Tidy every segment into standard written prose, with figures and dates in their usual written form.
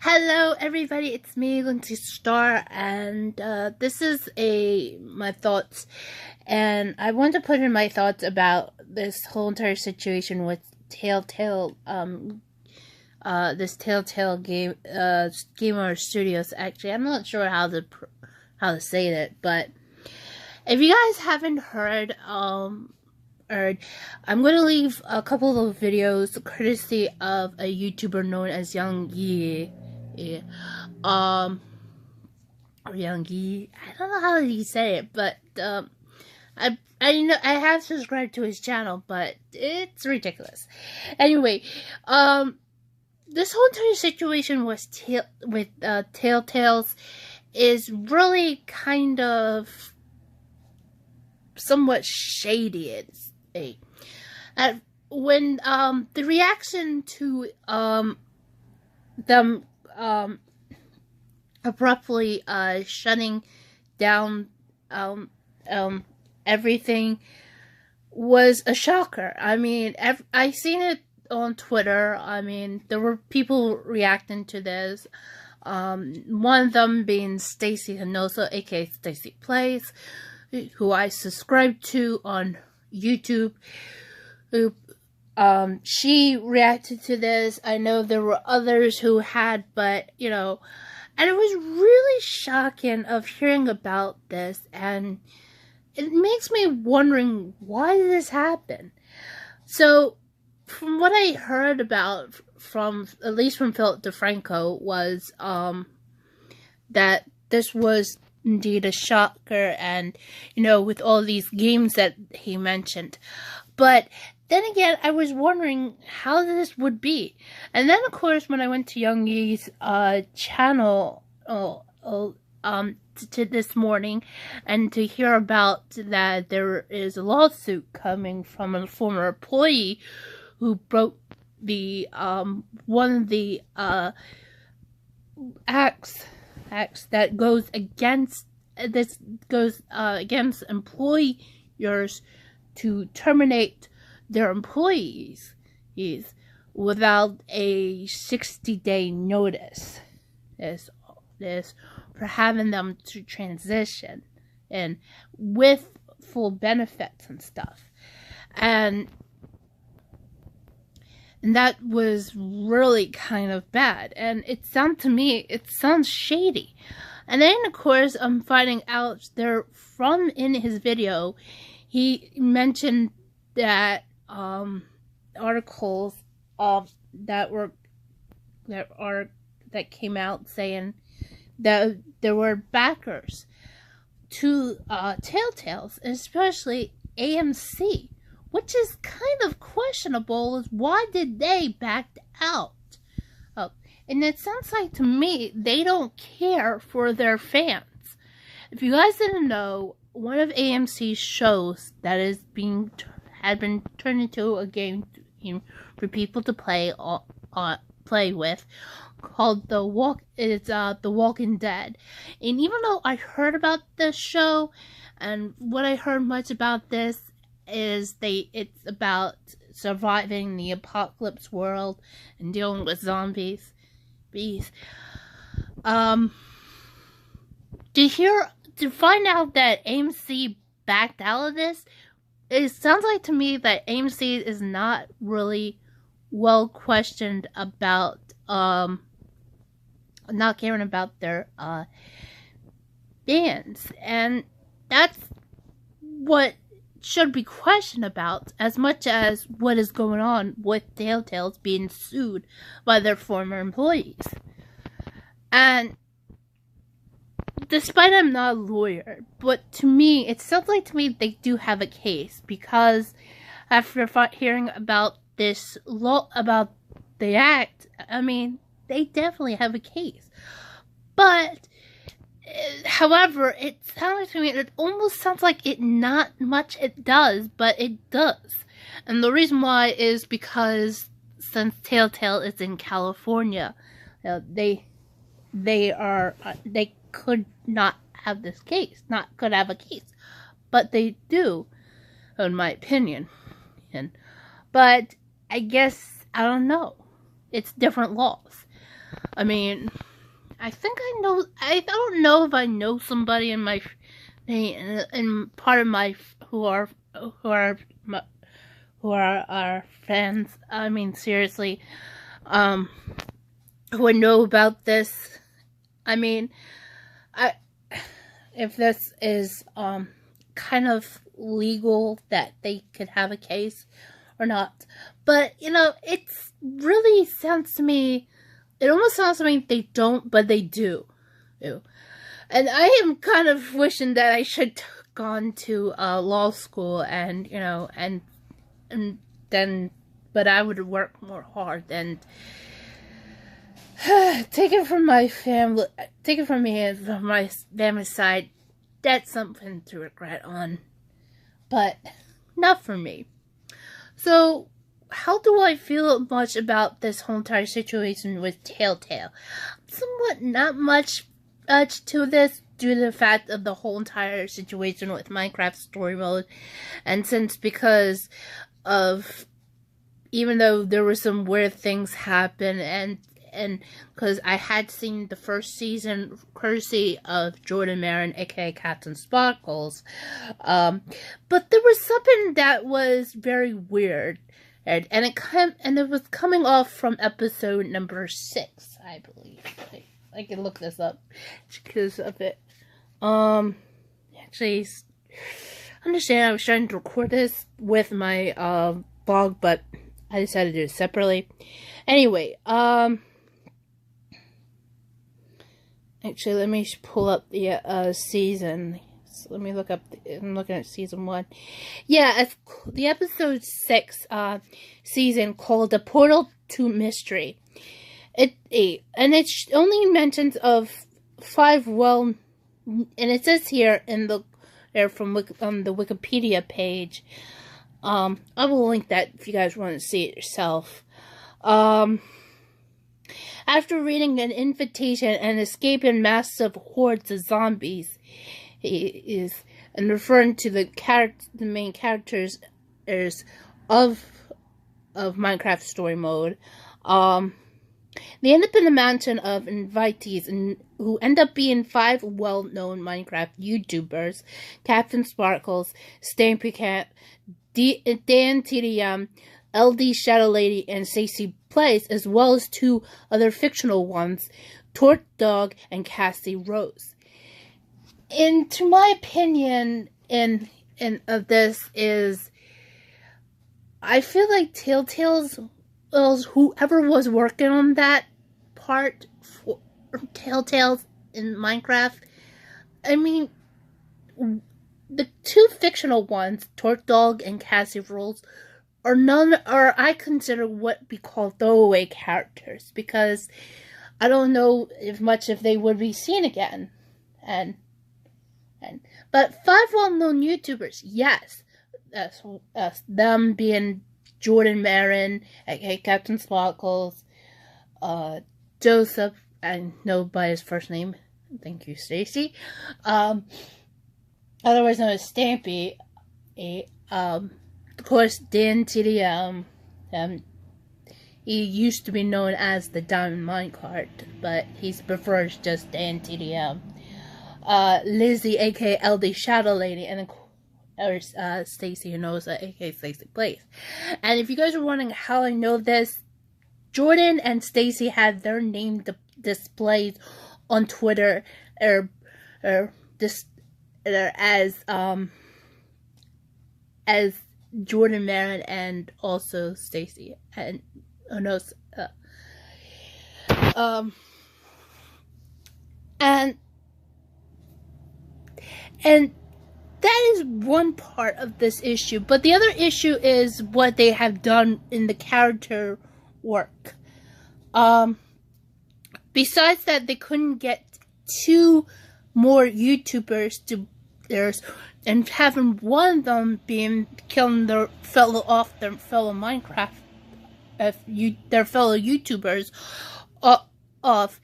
Hello everybody, it's me, Lindsay Star, and this is my thoughts, and I want to put in my thoughts about this whole entire situation with Telltale, this Telltale Gamer Studios. Actually, I'm not sure how to say it, but if you guys haven't heard, I'm going to leave a couple of videos courtesy of a YouTuber known as YongYea. Or YongYea. I don't know how you say it, but I know I have subscribed to his channel, but it's ridiculous. Anyway, this whole entire situation with Telltales is really kind of somewhat shady. When the reaction to them abruptly shutting down everything was a shocker. I mean, I seen it on Twitter. I mean, there were people reacting to this. One of them being Stacy Hinosa, aka Stacy Plays, who I subscribe to on YouTube. She reacted to this. I know there were others who had, but, you know, and it was really shocking of hearing about this, and it makes me wondering, why did this happen? So, from what I heard about, at least from Philip DeFranco, was, that this was indeed a shocker, and, you know, with all these games that he mentioned. But then again, I was wondering how this would be. And then, of course, when I went to YongYea's channel to this morning, and to hear about that there is a lawsuit coming from a former employee who broke the one of the acts that goes against against employers to terminate their employees without a 60-day notice. This for having them to transition and with full benefits and stuff. And that was really kind of bad. And it sounds shady. And then, of course, I'm finding out in his video, he mentioned that articles that came out saying that there were backers to Telltales, especially AMC, which is kind of questionable. Why did they back out? And it sounds like to me they don't care for their fans. If you guys didn't know, one of AMC's shows that had been turned into a game for people to play with, called The Walking Dead. And even though I heard about this show, and what I heard much about this is it's about surviving the apocalypse world and dealing with zombies. To find out that AMC backed out of this, it sounds like to me that AMC is not really well questioned about not caring about their bands, and that's what should be questioned about as much as what is going on with Telltale's being sued by their former employees. And despite I'm not a lawyer, but to me, it sounds like to me they do have a case, because after hearing about this law, about the act, I mean, they definitely have a case. But however, it sounds to me, it almost sounds like not much it does, but it does. And the reason why is because since Telltale is in California, they could not have this case, but they do, in my opinion. But I guess, I don't know, it's different laws. I mean, I think I don't know if I know somebody in part of my who are our fans. I mean, seriously, who would know about this. I mean, if this is kind of legal that they could have a case or not. But it really sounds to me. It almost sounds to me they don't, but they do. And I am kind of wishing that I should have gone to law school and then, but I would work more hard and take it from my family, take it from me and from my family side. That's something to regret on, but not for me. So, how do I feel much about this whole entire situation with Telltale? Somewhat not much to this due to the fact of the whole entire situation with Minecraft story mode, and because of, even though there were some weird things happen and because I had seen the first season courtesy of Jordan Maron, aka Captain Sparkles, but there was something that was very weird, and it was coming off from episode number 6, I believe. I can look this up because of it. Actually, understand I was trying to record this with my blog, but I decided to do it separately. Anyway, actually, let me pull up the season. So let me look up. I'm looking at season 1. Yeah, it's the episode 6 season called "The Portal to Mystery." And it only mentions of 5 and it says here from the Wikipedia page. I will link that if you guys want to see it yourself. After reading an invitation and escaping massive hordes of zombies, and referring to the main characters of Minecraft story mode, they end up in a mountain of invitees who end up being 5 well-known Minecraft YouTubers: Captain Sparkles, Stampy Cat, Dan TDM, LD Shadow Lady, and Stacey Place, as well as 2 other fictional ones, Tort Dog and Cassie Rose. And to my opinion of this is, I feel like Telltale's whoever was working on that part for Telltale in Minecraft, I mean, the 2 fictional ones, Tort Dog and Cassie Rose, are I consider what we call throwaway characters, because I don't know if they would be seen again. But 5 well-known YouTubers, yes, them being Jordan Maron, aka Captain Sparkles, Joseph, I know by his first name, thank you, Stacy, otherwise known as Stampy, of course, Dan TDM, he used to be known as the Diamond Minecart, but he prefers just Dan TDM. Lizzie, aka LD Shadow Lady, and of course, Stacy Hinosa, aka Stacey Place. And if you guys are wondering how I know this, Jordan and Stacy had their name displayed on Twitter, as Jordan Maron and also Stacy and Hinosa. And that is one part of this issue. But the other issue is what they have done in the character work. Besides that, they couldn't get 2 more YouTubers to theirs, and having one of them killing their fellow Minecraft, their fellow YouTubers off.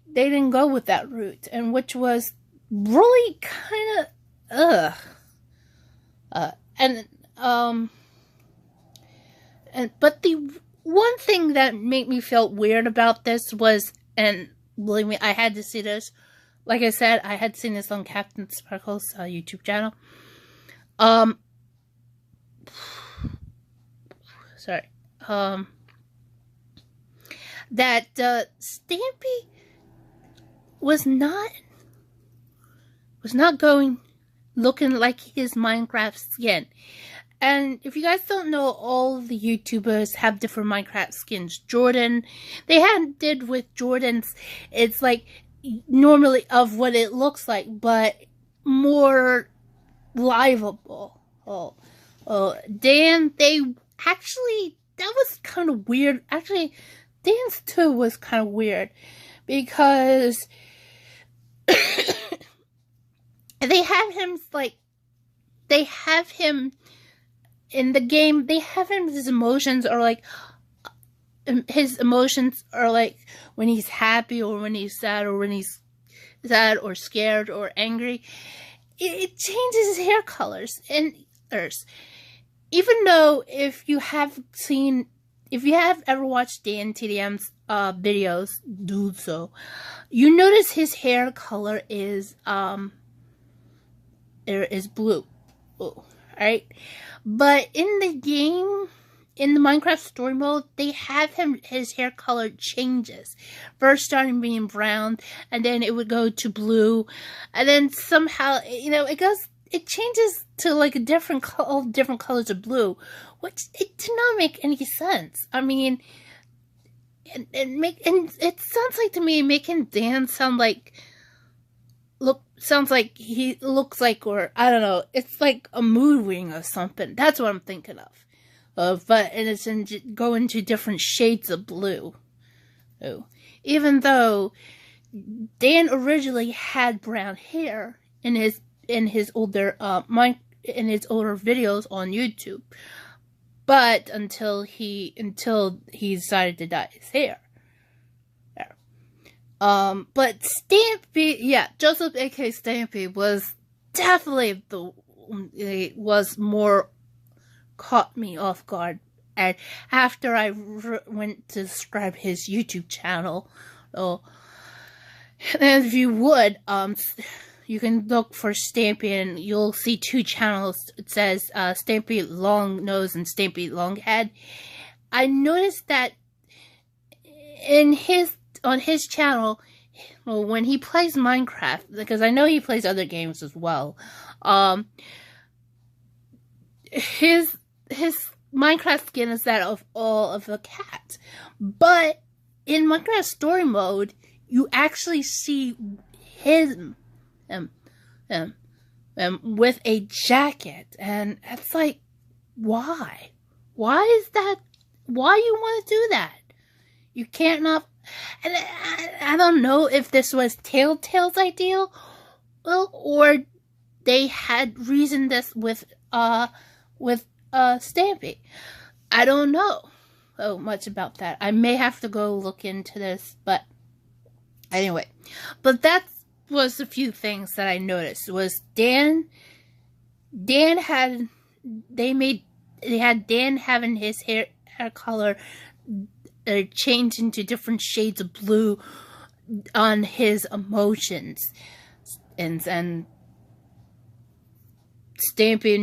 They didn't go with that route, and which was really kind of but the one thing that made me feel weird about this was and believe me, I had to see this. Like I said, I had seen this on Captain Sparkle's YouTube channel. Sorry. That Stampy was not looking like his Minecraft skin. And if you guys don't know, all the YouTubers have different Minecraft skins. Jordan, did with Jordan's, it's like normally of what it looks like, but more livable. Dan, that was kind of weird. Actually, Dan's too was kind of weird because they have him in the game. His emotions are like when he's happy or when he's sad or when he's sad or scared or angry. It changes his hair colors and others. Even though if you have ever watched Dan TDM's videos, do so, you notice his hair color is blue. Alright? But in the game, in the Minecraft story mode, they have his hair color changes. First starting being brown, and then it would go to blue, and then somehow, it changes to like all different colors of blue, which it did not make any sense. I mean, it sounds like to me making Dan sounds like he looks like, or I don't know, it's like a mood ring or something. That's what I'm thinking of. But it's going to different shades of blue. Even though Dan originally had brown hair in his older videos on YouTube, but until he decided to dye his hair. But Stampy, Joseph aka Stampy was definitely more caught me off guard. And after I went to subscribe his YouTube channel, and if you would, you can look for Stampy and you'll see two channels. It says Stampy Long Nose and Stampy Long Head. I noticed that on his channel, when he plays Minecraft, because I know he plays other games as well, his Minecraft skin is that of a cat. But in Minecraft story mode, you actually see him with a jacket, and it's like, why? Why is that? Why you want to do that? You can't not. And I don't know if this was Telltale's idea, or they had reasoned this with Stampy. I don't know much about that. I may have to go look into this, but anyway. But that was a few things that I noticed. Was Dan had Dan having his hair color change into different shades of blue on his emotions, and Stampy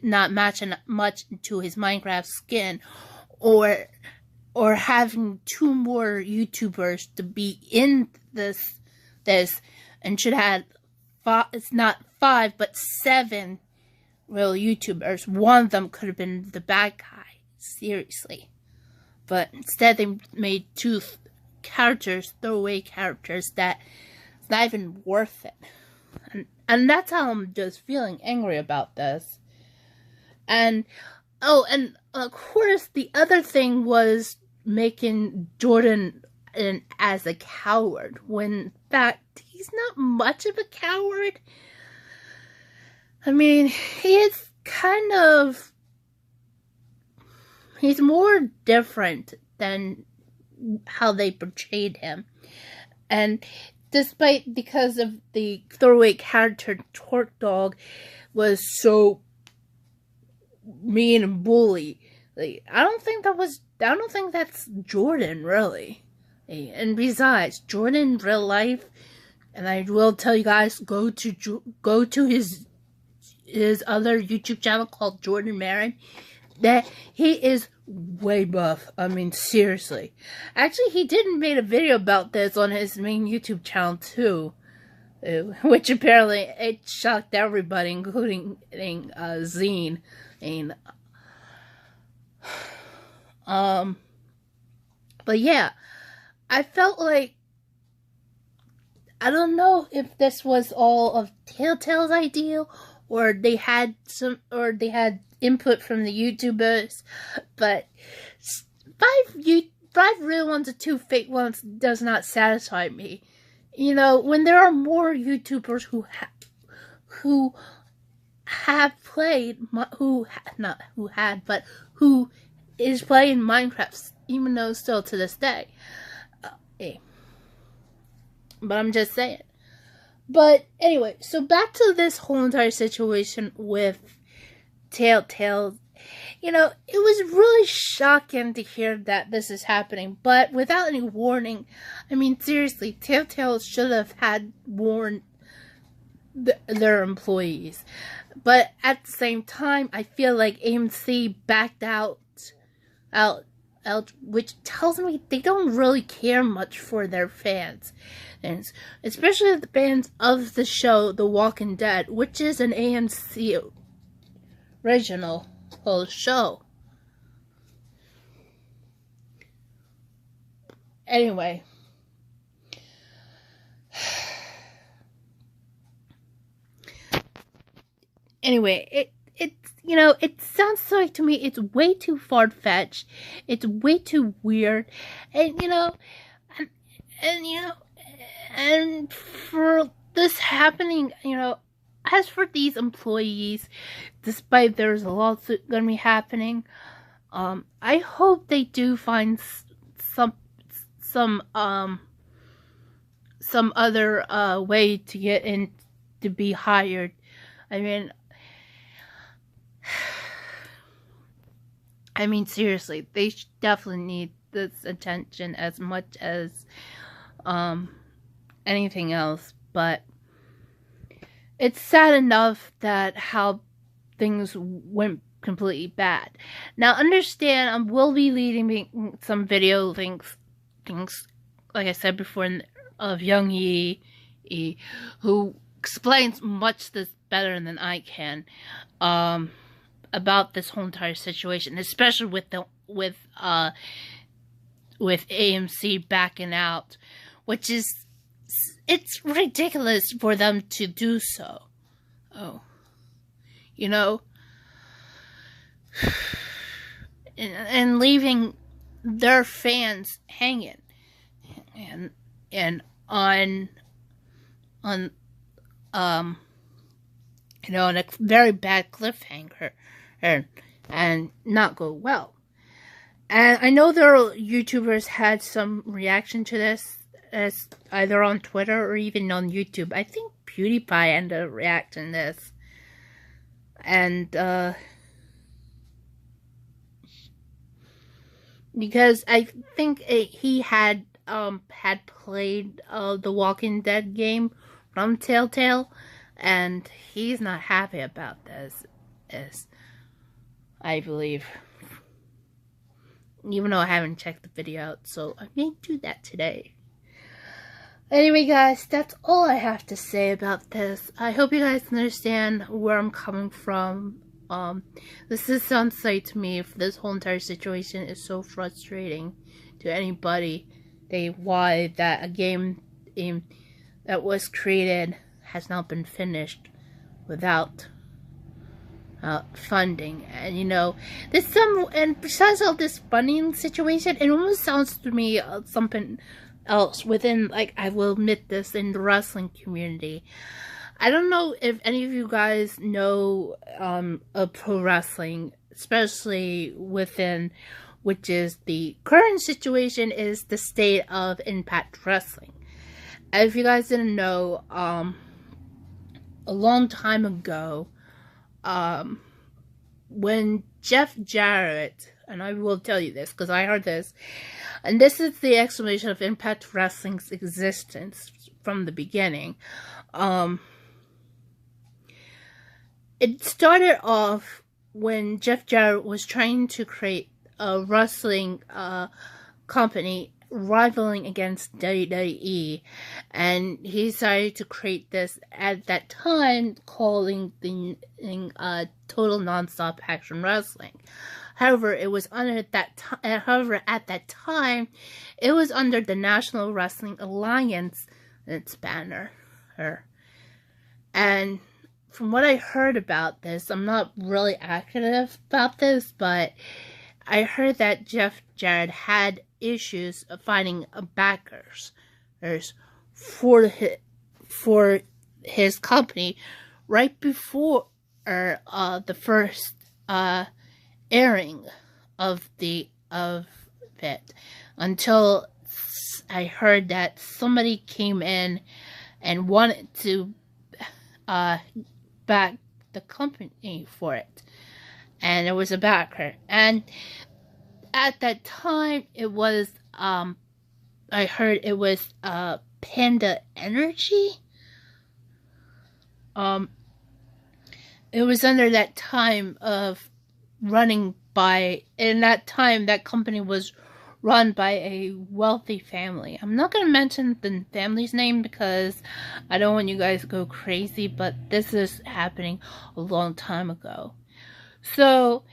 not matching much to his Minecraft skin, or having two more YouTubers to be in this and should have it's not 5 but 7 real YouTubers. One of them could have been the bad guy, seriously. But instead they made 2 throwaway characters that it's not even worth it. And that's how I'm just feeling angry about this. And of course the other thing was making Jordan as a coward, when in fact he's not much of a coward. I mean, he's more different than how they portrayed him. And because of the throwaway character, Torque Dog was so mean and bully. Like, I don't think that's Jordan, really. And besides, Jordan in real life, and I will tell you guys, go to his other YouTube channel called Jordan Maron. That he is way buff. I mean, seriously. Actually, he did make a video about this on his main YouTube channel too, which apparently it shocked everybody, including Zine. And but yeah, I felt like, I don't know if this was all of Telltale's idea, or they had input from the YouTubers, but five real ones and 2 fake ones does not satisfy me. You know, when there are more YouTubers who is playing Minecraft, even though still to this day. But I'm just saying. But anyway, so back to this whole entire situation with Telltale. You know, it was really shocking to hear that this is happening, but without any warning. I mean, seriously, Telltale should have had warned their employees. But at the same time, I feel like AMC backed out, which tells me they don't really care much for their fans. And especially the fans of the show The Walking Dead, which is an AMC original show. Anyway, it sounds like to me it's way too far-fetched. It's way too weird, and for this happening, as for these employees, despite there's a lawsuit gonna be happening, I hope they do find some other way to get in to be hired. I mean, seriously, they definitely need this attention as much as anything else. But it's sad enough that how things went completely bad. Now, understand, I will be leaving some video links, like I said before, of YongYea, who explains much this better than I can, about this whole entire situation, especially with AMC backing out, which is, it's ridiculous for them to do so. And leaving their fans hanging, and on a very bad cliffhanger, and not go well. And I know there are YouTubers had some reaction to this, as either on Twitter or even on YouTube. I think PewDiePie ended up reacting to this, and because I think he had played the Walking Dead game from Telltale, and he's not happy about this, as I believe. Even though I haven't checked the video out, so I may do that today. Anyway, guys, that's all I have to say about this. I hope you guys understand where I'm coming from. This sounds like to me, if this whole entire situation is so frustrating to anybody, why that a game that was created has not been finished without funding. And and besides all this funding situation, it almost sounds to me something else within, like, I will admit this, in the wrestling community. I don't know if any of you guys know of pro wrestling, especially within, which is the current situation is the state of Impact Wrestling. And if you guys didn't know, a long time ago, when Jeff Jarrett, and I will tell you this because I heard this, and this is the explanation of Impact Wrestling's existence from the beginning. It started off when Jeff Jarrett was trying to create a wrestling company rivaling against WWE, and he decided to create this at that time, calling the Total Nonstop Action Wrestling. However, it was under that at that time, it was under the National Wrestling Alliance, its banner. And from what I heard about this, I'm not really accurate about this, but I heard that Jeff Jarrett had issues of finding backers for his company right before the first airing of it, until I heard that somebody came in and wanted to back the company for it, and it was a backer. And at that time, it was I heard it was Panda Energy. It was under that time of running by, in that time that company was run by a wealthy family. I'm not going to mention the family's name because I don't want you guys to go crazy, but this is happening a long time ago. So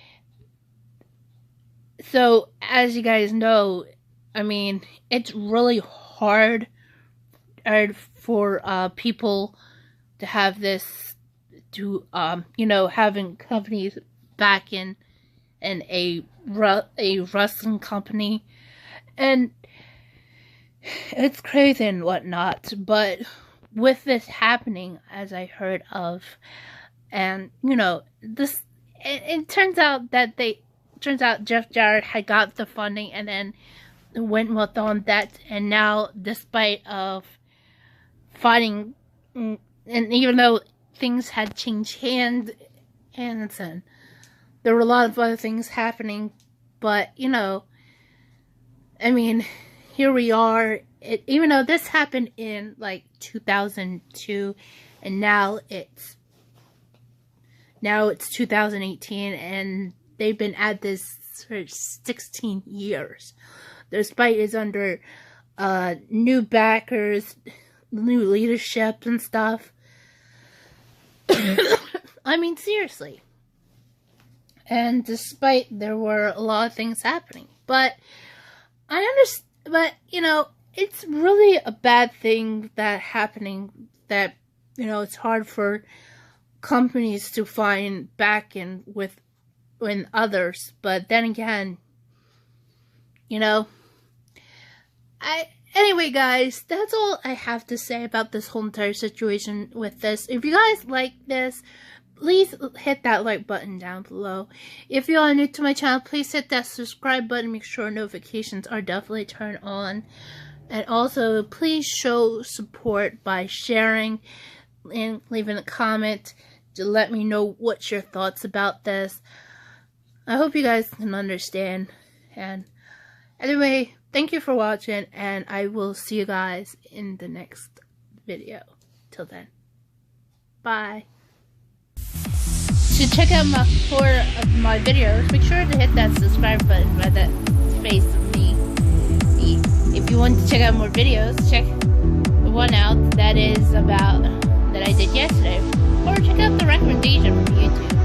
as you guys know, I mean, it's really hard for people to have this, to having companies back in a wrestling company, and it's crazy and whatnot. But with this happening, as I heard of, and this, it turns out Jeff Jarrett had got the funding and then went with on that, and now, despite of fighting, and even though things had changed hands and there were a lot of other things happening, but I mean, here we are. Even though this happened in like 2002, and now it's 2018, and they've been at this for 16 years. Despite it's under new backers, new leadership and stuff. I mean, seriously. And despite there were a lot of things happening. But I understand, but it's really a bad thing that happening, that it's hard for companies to find back in with others. But then again, anyway, guys, that's all I have to say about this whole entire situation with this. If you guys like this, please hit that like button down below. If you are new to my channel, please hit that subscribe button. Make sure notifications are definitely turned on. And also, please show support by sharing and leaving a comment to let me know what's your thoughts about this. I hope you guys can understand. And anyway, thank you for watching, and I will see you guys in the next video. Till then, bye. To check out more of my videos, make sure to hit that subscribe button by that face of me. If you want to check out more videos, check the one out that I did yesterday, or check out the recommendation from YouTube.